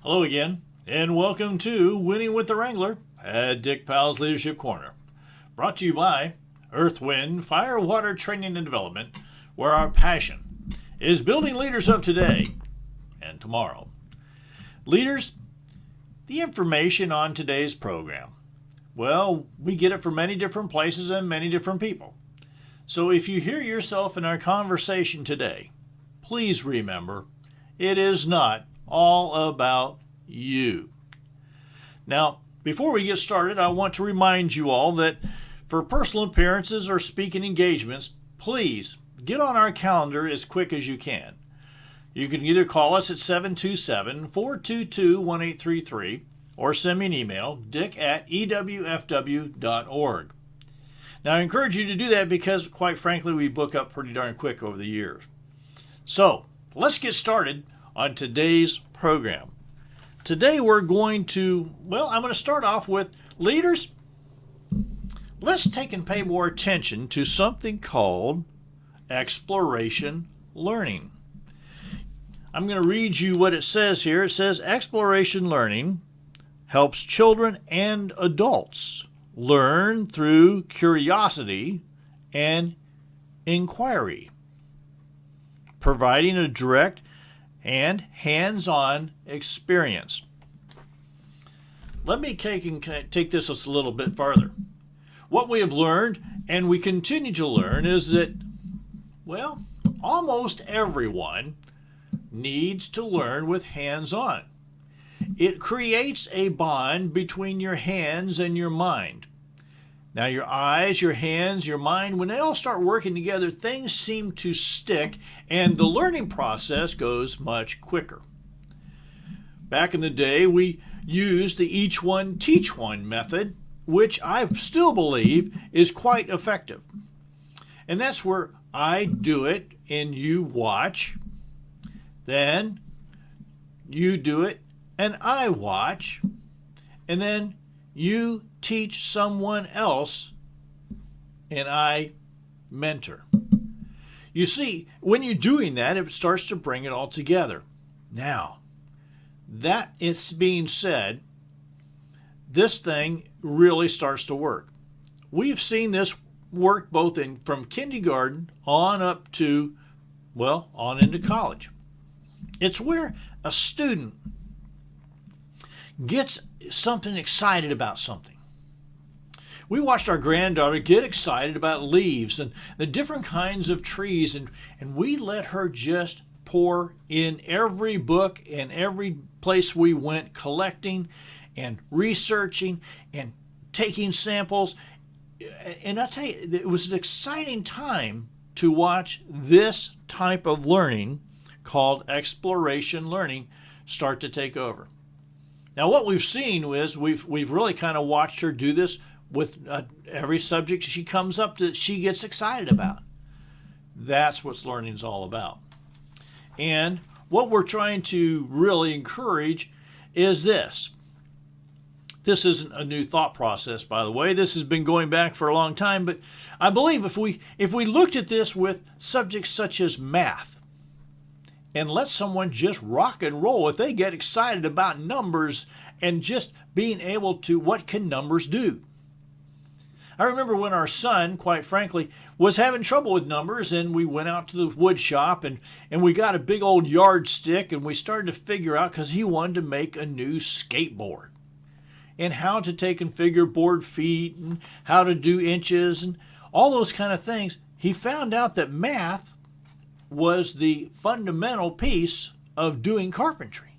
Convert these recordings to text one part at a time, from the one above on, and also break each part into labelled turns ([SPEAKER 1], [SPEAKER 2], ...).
[SPEAKER 1] Hello again, and welcome to Winning with the Wrangler at Dick Powell's Leadership Corner. Brought to you by Earth, Wind, Fire, Water Training and Development, where our passion is building leaders of today and tomorrow. Leaders, the information on today's program, well, we get it from many different places and many different people. So if you hear yourself in our conversation today, please remember, it is not all about you. Now, before we get started, I want to remind you all that for personal appearances or speaking engagements, please get on our calendar as quick as you can. You can either call us at 727-422-1833 or send me an email, dick@ewfw.org. Now, I encourage you to do that because, quite frankly, we book up pretty darn quick over the years. So, let's get started on today's program. Today I'm going to start off with leaders. Let's take and pay more attention to something called exploration learning. I'm going to read you what it says here. It says exploration learning helps children and adults learn through curiosity and inquiry, providing a direct and hands-on experience. Let me take this a little bit farther. What we have learned, and we continue to learn, is that, almost everyone needs to learn with hands-on. It creates a bond between your hands and your mind. Now, your eyes, your hands, your mind, when they all start working together, things seem to stick, and the learning process goes much quicker. Back in the day, we used the each one, teach one method, which I still believe is quite effective. And that's where I do it and you watch, then you do it and I watch, and then you teach someone else and I mentor. You see, when you're doing that, it starts to bring it all together. Now, that is being said, this thing really starts to work. We've seen this work both from kindergarten on up to, on into college. It's where a student gets something excited about something. We watched our granddaughter get excited about leaves and the different kinds of trees, and we let her just pour in every book and every place we went, collecting and researching and taking samples. And I'll tell you, it was an exciting time to watch this type of learning called exploration learning start to take over. Now, what we've seen is we've really kind of watched her do this with every subject she comes up to, she gets excited about. That's what learning is all about. And what we're trying to really encourage is this. This isn't a new thought process, by the way. This has been going back for a long time, but I believe if we looked at this with subjects such as math, and let someone just rock and roll, if they get excited about numbers and just being able to, what can numbers do? I remember when our son, quite frankly, was having trouble with numbers, and we went out to the wood shop and we got a big old yardstick, and we started to figure out, because he wanted to make a new skateboard and how to take and figure board feet and how to do inches and all those kind of things. He found out that math was the fundamental piece of doing carpentry.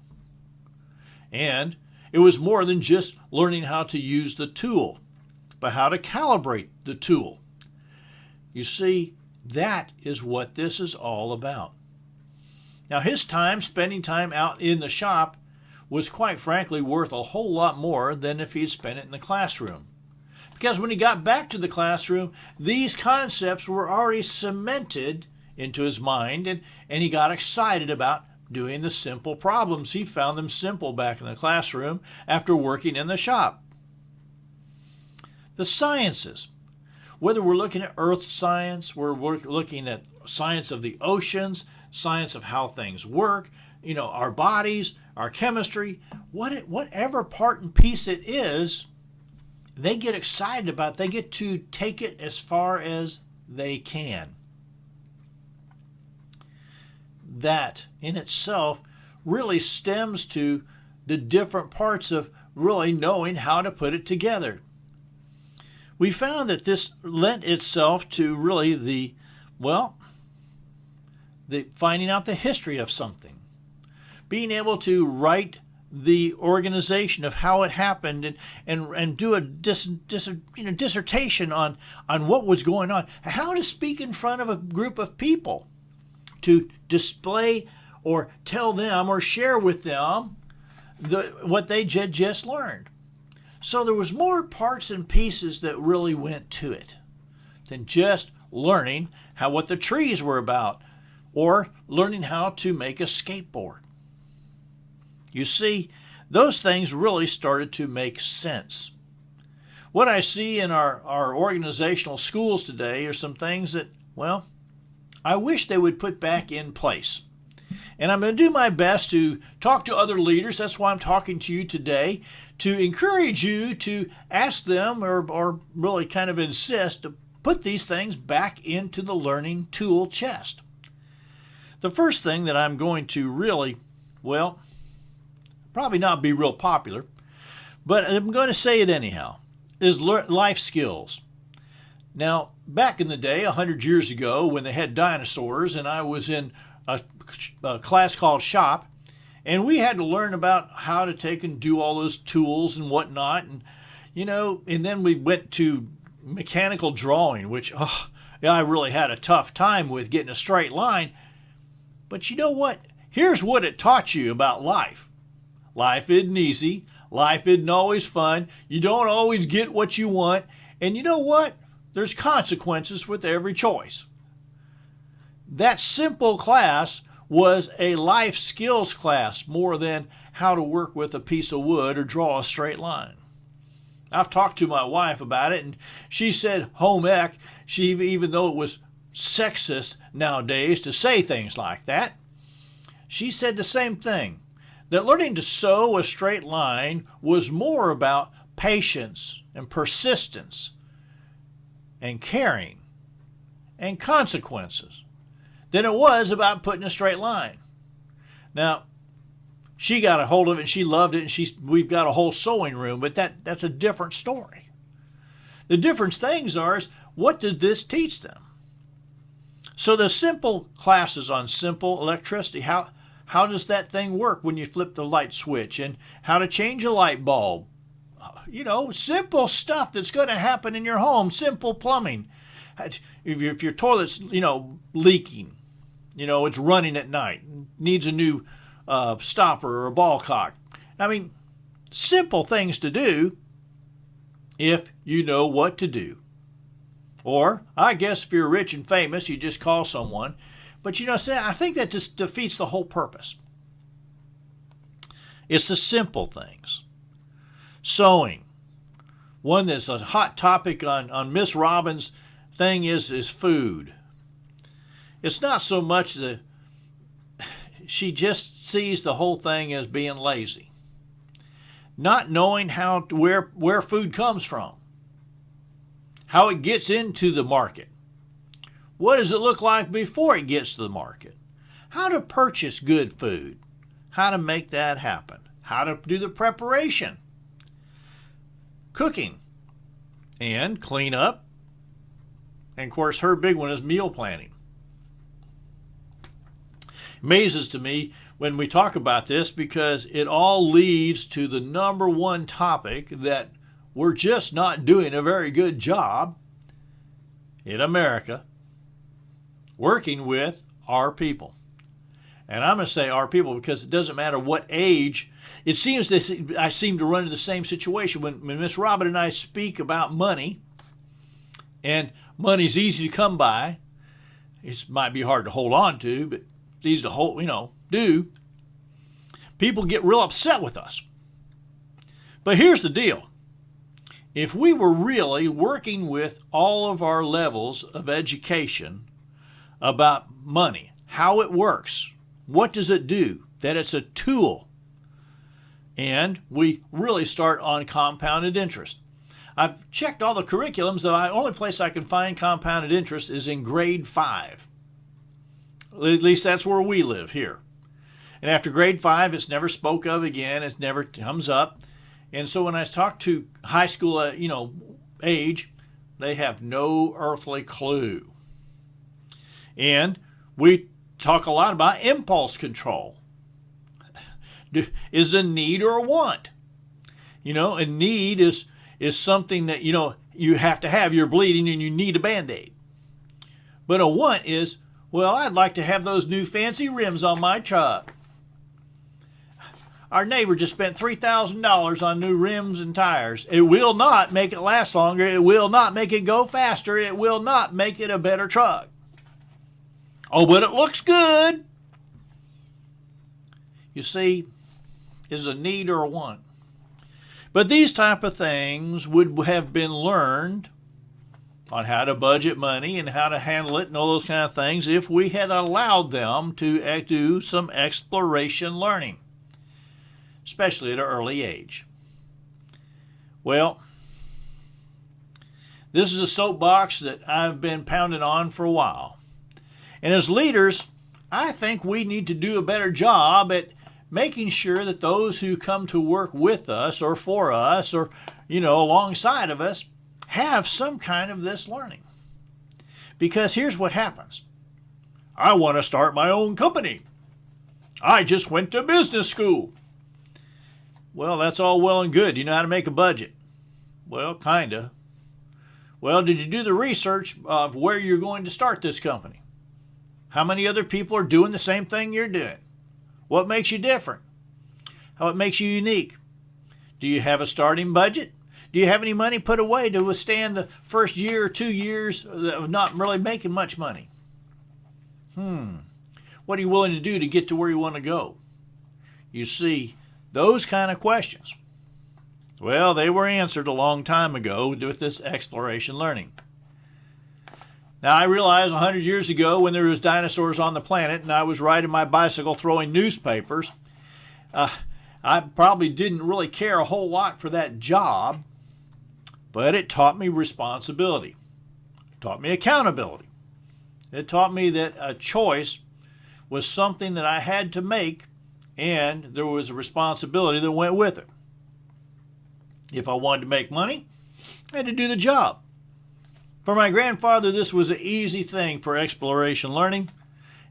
[SPEAKER 1] And it was more than just learning how to use the tool, but how to calibrate the tool. You see, that is what this is all about. Now, his time, spending time out in the shop, was quite frankly worth a whole lot more than if he had spent it in the classroom. Because when he got back to the classroom, these concepts were already cemented into his mind, and he got excited about doing the simple problems. He found them simple back in the classroom after working in the shop. The sciences, whether we're looking at earth science, we're looking at science of the oceans, science of how things work, our bodies, our chemistry, whatever part and piece it is, they get excited about. They get to take it as far as they can. That in itself really stems to the different parts of really knowing how to put it together. We found that this lent itself to really the finding out the history of something, being able to write the organization of how it happened and do a dissertation on what was going on, how to speak in front of a group of people, to display or tell them or share with them what they just learned. So there was more parts and pieces that really went to it than just learning what the trees were about or learning how to make a skateboard. You see, those things really started to make sense. What I see in our organizational schools today are some things that, I wish they would put back in place. And I'm going to do my best to talk to other leaders. That's why I'm talking to you today, to encourage you to ask them or really kind of insist to put these things back into the learning tool chest. The first thing that I'm going to really, probably not be real popular, but I'm going to say it anyhow, is life skills. Now, back in the day, 100 years ago, when they had dinosaurs, and I was in a class called shop, and we had to learn about how to take and do all those tools and whatnot, and then we went to mechanical drawing, which I really had a tough time with getting a straight line. But you know what? Here's what it taught you about life. Life isn't easy. Life isn't always fun. You don't always get what you want. And you know what? There's consequences with every choice. That simple class was a life skills class more than how to work with a piece of wood or draw a straight line. I've talked to my wife about it, and she said home ec, even though it was sexist nowadays to say things like that, she said the same thing, that learning to sew a straight line was more about patience and persistence and caring and consequences than it was about putting a straight line. Now, she got a hold of it and she loved it, and we've got a whole sewing room, but that's a different story. The different things is what did this teach them? So the simple classes on simple electricity, how does that thing work when you flip the light switch, and how to change a light bulb? Simple stuff that's going to happen in your home, simple plumbing. If your toilet's, leaking, it's running at night, needs a new stopper or a ball cock. I mean, simple things to do if you know what to do. Or, I guess if you're rich and famous, you just call someone. But I think that just defeats the whole purpose. It's the simple things. Sewing. One that's a hot topic on Miss Robbins' thing is food. It's not so much that she just sees the whole thing as being lazy. Not knowing where food comes from. How it gets into the market. What does it look like before it gets to the market? How to purchase good food. How to make that happen. How to do the preparation. Cooking. And clean up. And of course, her big one is meal planning. Amazes to me when we talk about this, because it all leads to the number one topic that we're just not doing a very good job in America, working with our people. And I'm going to say our people because it doesn't matter what age. It seems that I seem to run into the same situation when Miss Robin and I speak about money, and money's easy to come by. It might be hard to hold on to, but it's easy to do. People get real upset with us. But here's the deal. If we were really working with all of our levels of education about money, how it works, what does it do, that it's a tool. And we really start on compounded interest. I've checked all the curriculums. The only place I can find compounded interest is in grade 5. At least that's where we live here. And after grade 5, it's never spoke of again. It never comes up. And so when I talk to high school, age, they have no earthly clue. And we talk a lot about impulse control. Is a need or a want? A need is something that, you have to have. You're bleeding and you need a Band-Aid. But a want is, well, I'd like to have those new fancy rims on my truck. Our neighbor just spent $3,000 on new rims and tires. It will not make it last longer. It will not make it go faster. It will not make it a better truck. Oh, but it looks good. You see, is a need or a want. But these type of things would have been learned on how to budget money and how to handle it and all those kind of things if we had allowed them to do some exploration learning, especially at an early age. Well, this is a soapbox that I've been pounding on for a while. And as leaders, I think we need to do a better job at making sure that those who come to work with us or for us or, alongside of us have some kind of this learning. Because here's what happens. I want to start my own company. I just went to business school. Well, that's all well and good. You know how to make a budget? Well, kinda. Well, did you do the research of where you're going to start this company? How many other people are doing the same thing you're doing? What makes you different? How it makes you unique? Do you have a starting budget? Do you have any money put away to withstand the first year or 2 years of not really making much money? What are you willing to do to get to where you want to go? You see, those kind of questions, well, they were answered a long time ago with this exploration learning. Now, I realize 100 years ago when there was dinosaurs on the planet and I was riding my bicycle throwing newspapers, I probably didn't really care a whole lot for that job, but it taught me responsibility. It taught me accountability. It taught me that a choice was something that I had to make, and there was a responsibility that went with it. If I wanted to make money, I had to do the job. For my grandfather, this was an easy thing for exploration learning.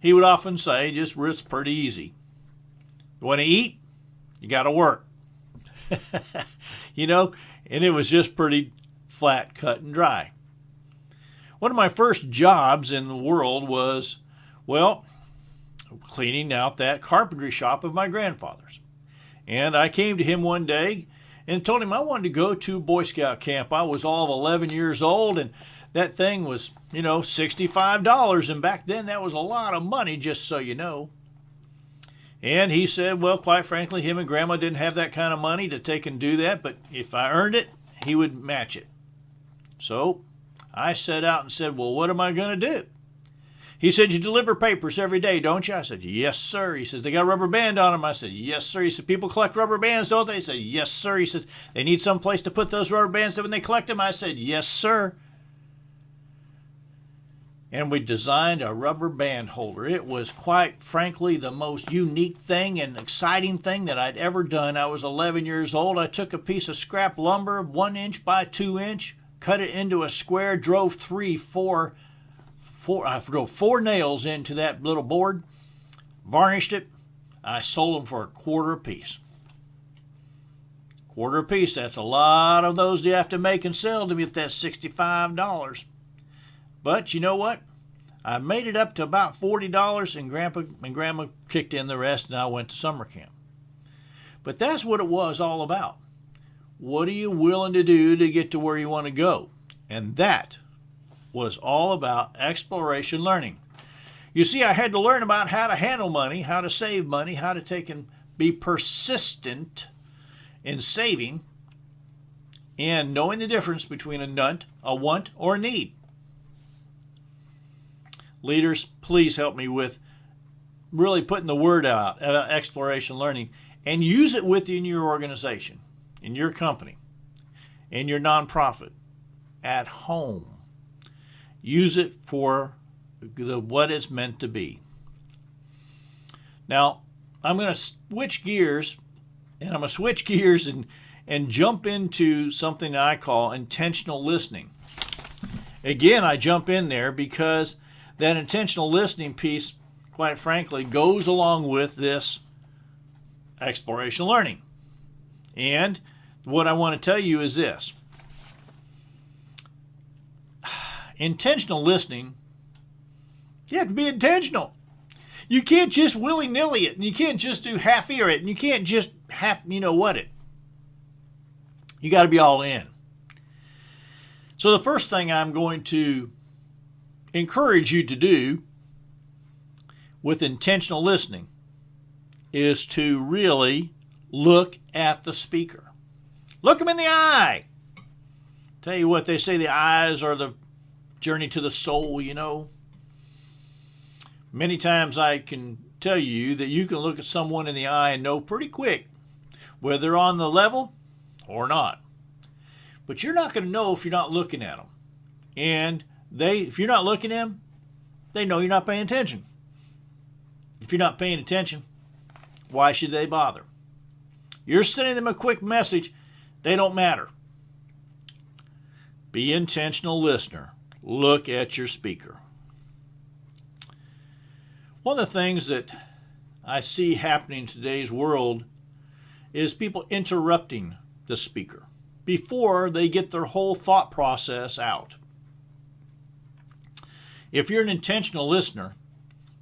[SPEAKER 1] He would often say, it's pretty easy. You want to eat? You got to work. And it was just pretty flat, cut, and dry. One of my first jobs in the world was, cleaning out that carpentry shop of my grandfather's. And I came to him one day and told him I wanted to go to Boy Scout camp. I was all of 11 years old, and that thing was, $65. And back then that was a lot of money, just so you know. And he said, well, quite frankly, him and Grandma didn't have that kind of money to take and do that, but if I earned it, he would match it. So I set out and said, well, what am I going to do? He said, you deliver papers every day, don't you? I said, yes, sir. He says, they got a rubber band on them. I said, yes, sir. He said, people collect rubber bands, don't they? He said, yes, sir. He said, they need some place to put those rubber bands when they collect them. I said, yes, sir. And we designed a rubber band holder. It was quite frankly the most unique thing and exciting thing that I'd ever done. I was 11 years old. I took a piece of scrap lumber, 1 inch by 2 inch, cut it into a square, drove four nails into that little board, varnished it. I sold them for $0.25 apiece. $0.25 apiece, that's a lot of those you have to make and sell to get that $65. But you know what? I made it up to about $40, and Grandpa and Grandma kicked in the rest, and I went to summer camp. But that's what it was all about. What are you willing to do to get to where you want to go? And that was all about exploration learning. You see, I had to learn about how to handle money, how to save money, how to take and be persistent in saving, and knowing the difference between a want, or a need. Leaders, please help me with really putting the word out about exploration learning, and use it within your organization, in your company, in your nonprofit, at home. Use it for what it's meant to be. Now, I'm going to switch gears, and jump into something that I call intentional listening. Again, I jump in there because that intentional listening piece, quite frankly, goes along with this exploration learning. And what I want to tell you is this. Intentional listening, you have to be intentional. You can't just willy-nilly it, and you can't just do half-ear it, and you can't just half-you-know-what it. You got to be all in. So the first thing I'm going to encourage you to do with intentional listening is to really look at the speaker. Look them in the eye. Tell you what, they say the eyes are the journey to the soul, you know. Many times I can tell you that you can look at someone in the eye and know pretty quick whether they're on the level or not. But you're not going to know if you're not looking at them. And if you're not looking at them, they know you're not paying attention. If you're not paying attention, why should they bother? You're sending them a quick message, they don't matter. Be an intentional listener. Look at your speaker. One of the things that I see happening in today's world is people interrupting the speaker before they get their whole thought process out. If you're an intentional listener,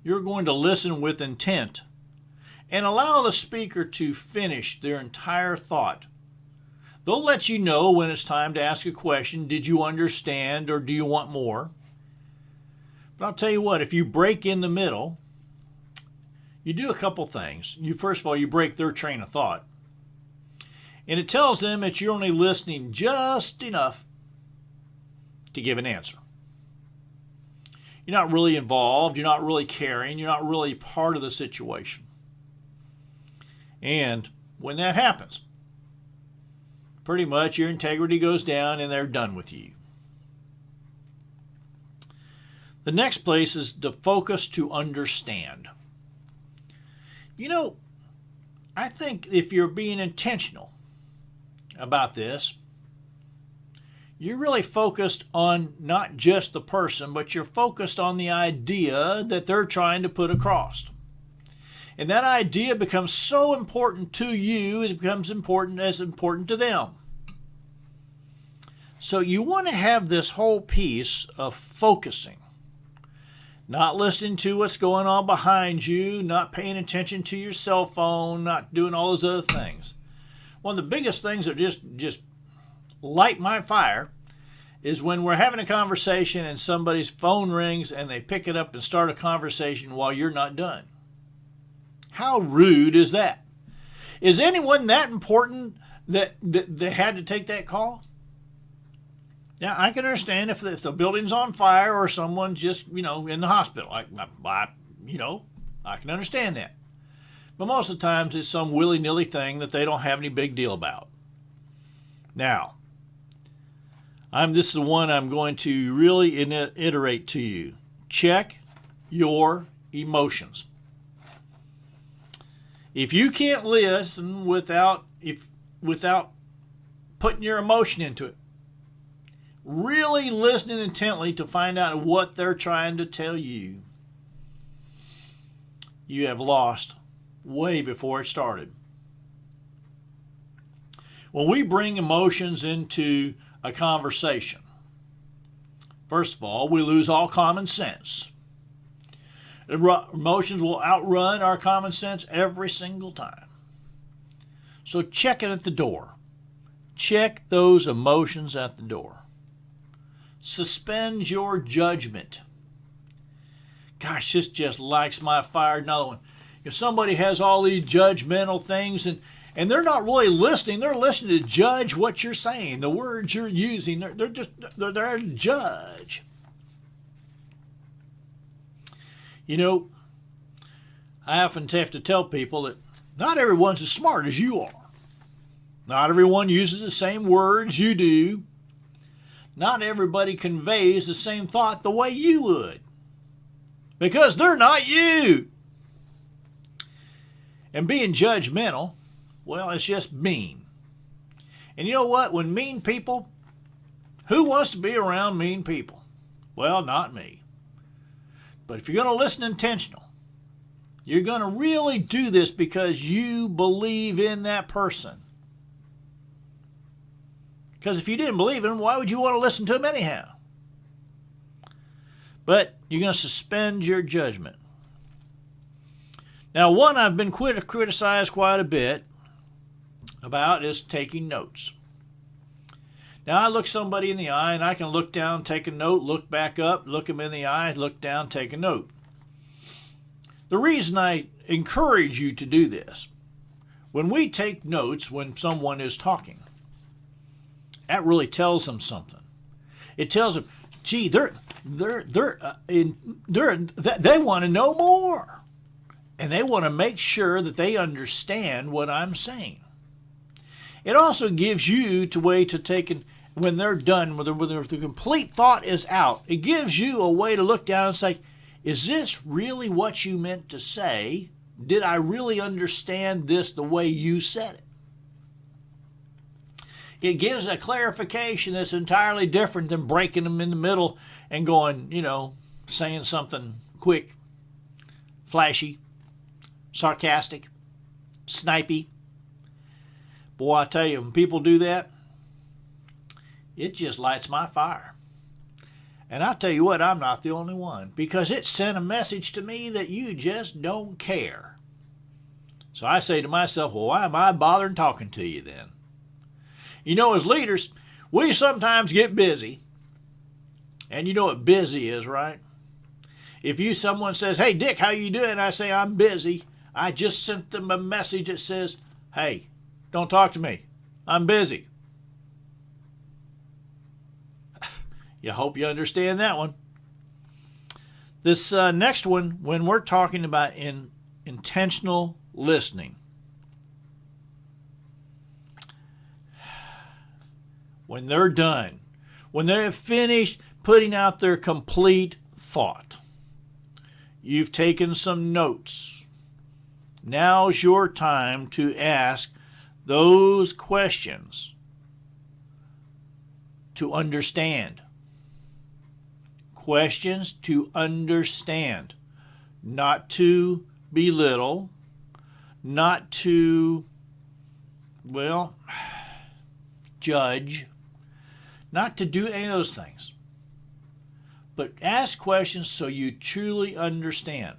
[SPEAKER 1] you're going to listen with intent and allow the speaker to finish their entire thought. They'll let you know when it's time to ask a question. Did you understand, or do you want more? But I'll tell you what, if you break in the middle, you do a couple things. First of all, you break their train of thought. And it tells them that you're only listening just enough to give an answer. You're not really involved, you're not really caring, you're not really part of the situation. And when that happens, pretty much your integrity goes down and they're done with you. The next place is the focus to understand. You know, I think if you're being intentional about this, you're really focused on not just the person, but you're focused on the idea that they're trying to put across. And that idea becomes so important to you, it becomes important to them. So you want to have this whole piece of focusing. Not listening to what's going on behind you, not paying attention to your cell phone, not doing all those other things. One of the biggest things that just light my fire is when we're having a conversation and somebody's phone rings and they pick it up and start a conversation while you're not done. How rude is that? Is anyone that important that they had to take that call? Yeah, I can understand if the building's on fire or someone's just, in the hospital. I can understand that. But most of the times it's some willy-nilly thing that they don't have any big deal about. Now, this is the one I'm going to really iterate to you. Check your emotions. If you can't listen without putting your emotion into it, really listening intently to find out what they're trying to tell you, you have lost way before it started. When we bring emotions into a conversation, first of all, we lose all common sense. Emotions will outrun our common sense every single time. So check it at the door. Check those emotions at the door. Suspend your judgment. Gosh, this just lights my fire. Another one. If somebody has all these judgmental things and they're not really listening, they're listening to judge what you're saying, the words you're using. They're there to judge. I often have to tell people that not everyone's as smart as you are. Not everyone uses the same words you do. Not everybody conveys the same thought the way you would. Because they're not you. And being judgmental, well, it's just mean. And you know what? When mean people, who wants to be around mean people? Well, not me. But if you're going to listen intentional, you're going to really do this because you believe in that person. Because if you didn't believe in him, why would you want to listen to him anyhow? But you're going to suspend your judgment. Now, one I've been criticized quite a bit about is taking notes. Now, I look somebody in the eye, and I can look down, take a note, look back up, look them in the eye, look down, take a note. The reason I encourage you to do this, when we take notes when someone is talking, that really tells them something. It tells them, gee, they want to know more. And they want to make sure that they understand what I'm saying. It also gives you a way to take, when they're done, when the complete thought is out, it gives you a way to look down and say, is this really what you meant to say? Did I really understand this the way you said it? It gives a clarification that's entirely different than breaking them in the middle and going, saying something quick, flashy, sarcastic, snipey. Boy, I tell you, when people do that, it just lights my fire. And I'll tell you what, I'm not the only one, because it sent a message to me that you just don't care. So I say to myself, well, why am I bothering talking to you then? As leaders, we sometimes get busy. And you know what busy is, right? If someone says, hey, Dick, how you doing? I say, I'm busy. I just sent them a message that says, hey, don't talk to me. I'm busy. You hope you understand that one. This next one, when we're talking about intentional listening. When they're done, when they have finished putting out their complete thought, you've taken some notes. Now's your time to ask those questions to understand. Questions to understand, not to belittle, not to, judge, not to do any of those things. But ask questions so you truly understand.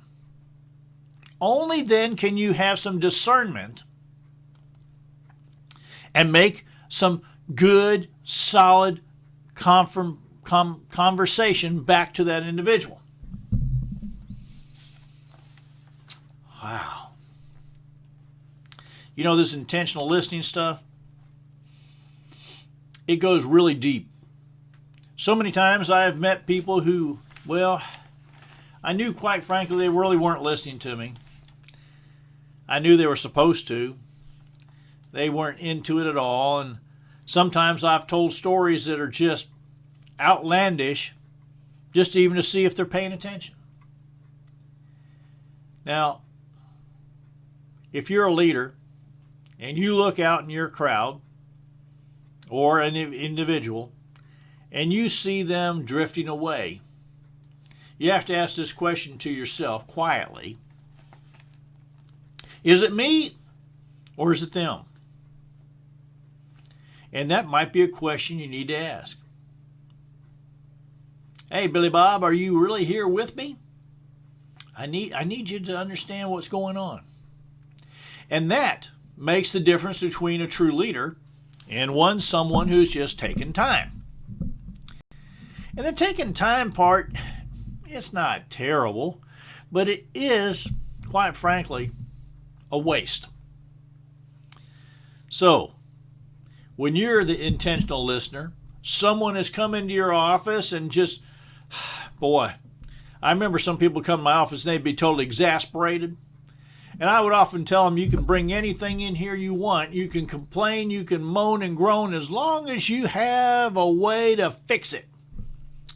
[SPEAKER 1] Only then can you have some discernment and make some good, solid conversation back to that individual. Wow. This intentional listening stuff, it goes really deep. So many times I have met people who, I knew quite frankly they really weren't listening to me. I knew they were supposed to. They weren't into it at all. And sometimes I've told stories that are just outlandish, just even to see if they're paying attention. Now, if you're a leader and you look out in your crowd or an individual and you see them drifting away, you have to ask this question to yourself quietly. Is it me or is it them? And that might be a question you need to ask. Hey, Billy Bob, are you really here with me? I need you to understand what's going on. And that makes the difference between a true leader and someone who's just taking time. And the taking time part, it's not terrible, but it is, quite frankly, a waste. So, when you're the intentional listener, someone has come into your office and just, boy, I remember some people come to my office and they'd be totally exasperated. And I would often tell them, you can bring anything in here you want. You can complain, you can moan and groan, as long as you have a way to fix it.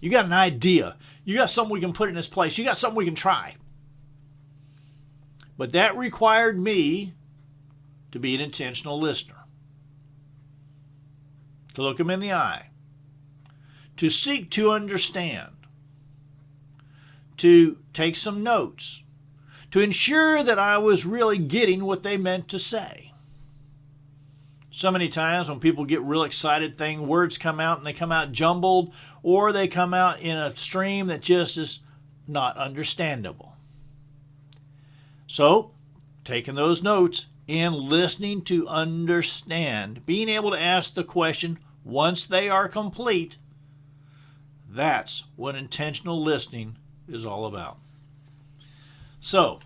[SPEAKER 1] You got an idea. You got something we can put in its place. You got something we can try. But that required me to be an intentional listener, to look them in the eye, to seek to understand, to take some notes, to ensure that I was really getting what they meant to say. So many times when people get real excited, words come out and they come out jumbled, or they come out in a stream that just is not understandable. So, taking those notes and listening to understand, being able to ask the question once they are complete, that's what intentional listening is all about. So,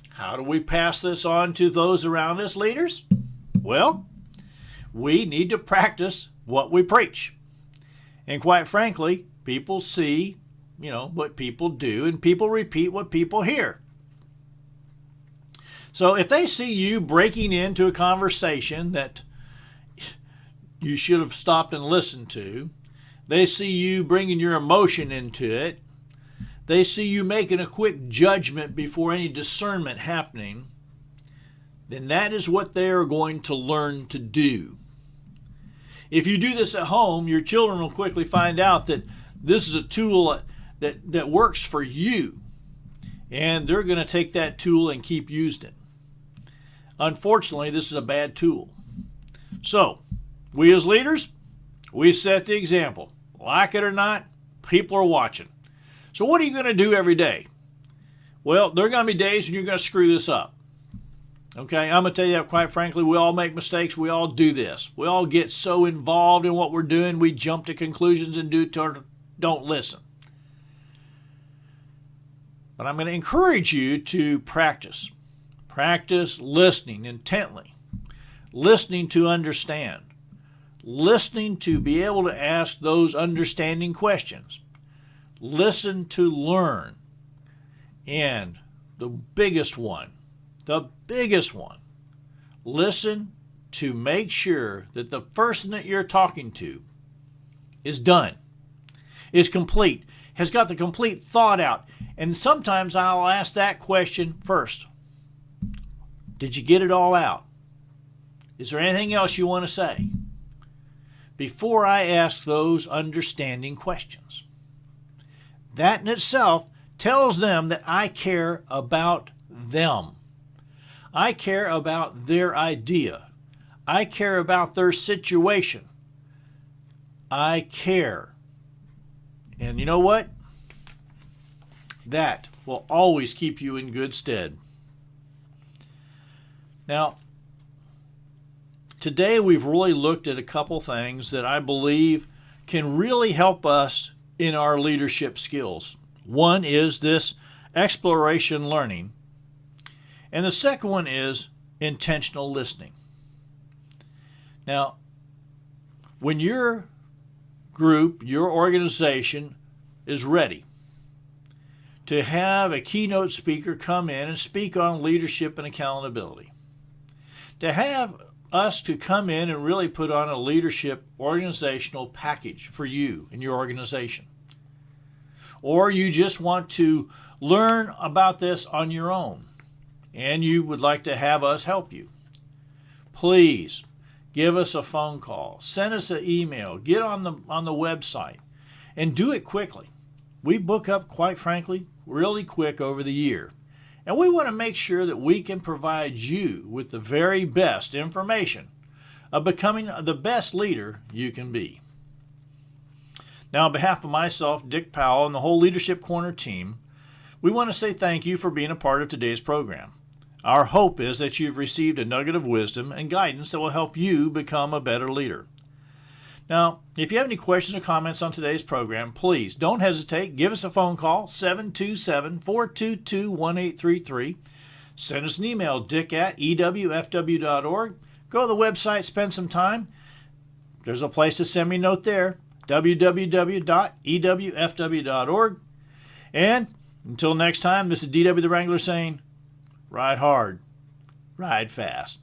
[SPEAKER 1] how do we pass this on to those around us, leaders? Well, we need to practice what we preach. And quite frankly, people see, what people do, and people repeat what people hear. So if they see you breaking into a conversation that you should have stopped and listened to, they see you bringing your emotion into it, they see you making a quick judgment before any discernment happening, then that is what they are going to learn to do. If you do this at home, your children will quickly find out that this is a tool that works for you, and they're going to take that tool and keep using it. Unfortunately, this is a bad tool. So, we as leaders, we set the example. Like it or not, people are watching. So what are you going to do every day? Well, there are going to be days when you're going to screw this up. Okay, I'm going to tell you that quite frankly, we all make mistakes. We all do this. We all get so involved in what we're doing, we jump to conclusions and don't listen. But I'm going to encourage you to practice. Practice listening intently. Listening to understand. Listening to be able to ask those understanding questions. Listen to learn. And the biggest one, listen to make sure that the person that you're talking to is done, is complete, has got the complete thought out. And sometimes I'll ask that question first. Did you get it all out? Is there anything else you want to say? Before I ask those understanding questions. That in itself tells them that I care about them. I care about their idea. I care about their situation. I care. And you know what? That will always keep you in good stead. Now, today we've really looked at a couple things that I believe can really help us in our leadership skills. One is this exploration learning, and the second one is intentional listening. Now, when your group, your organization is ready to have a keynote speaker come in and speak on leadership and accountability, to have us to come in and really put on a leadership organizational package for you and your organization, or you just want to learn about this on your own and you would like to have us help you, please give us a phone call, send us an email, get on the website, and do it quickly. We book up, quite frankly, really quick over the year. And we want to make sure that we can provide you with the very best information of becoming the best leader you can be. Now, on behalf of myself, Dick Powell, and the whole Leadership Corner team, we want to say thank you for being a part of today's program. Our hope is that you've received a nugget of wisdom and guidance that will help you become a better leader. Now, if you have any questions or comments on today's program, please don't hesitate. Give us a phone call, 727-422-1833. Send us an email, dick@ewfw.org. Go to the website, spend some time. There's a place to send me a note there, www.ewfw.org. And until next time, this is DW the Wrangler saying, ride hard, ride fast.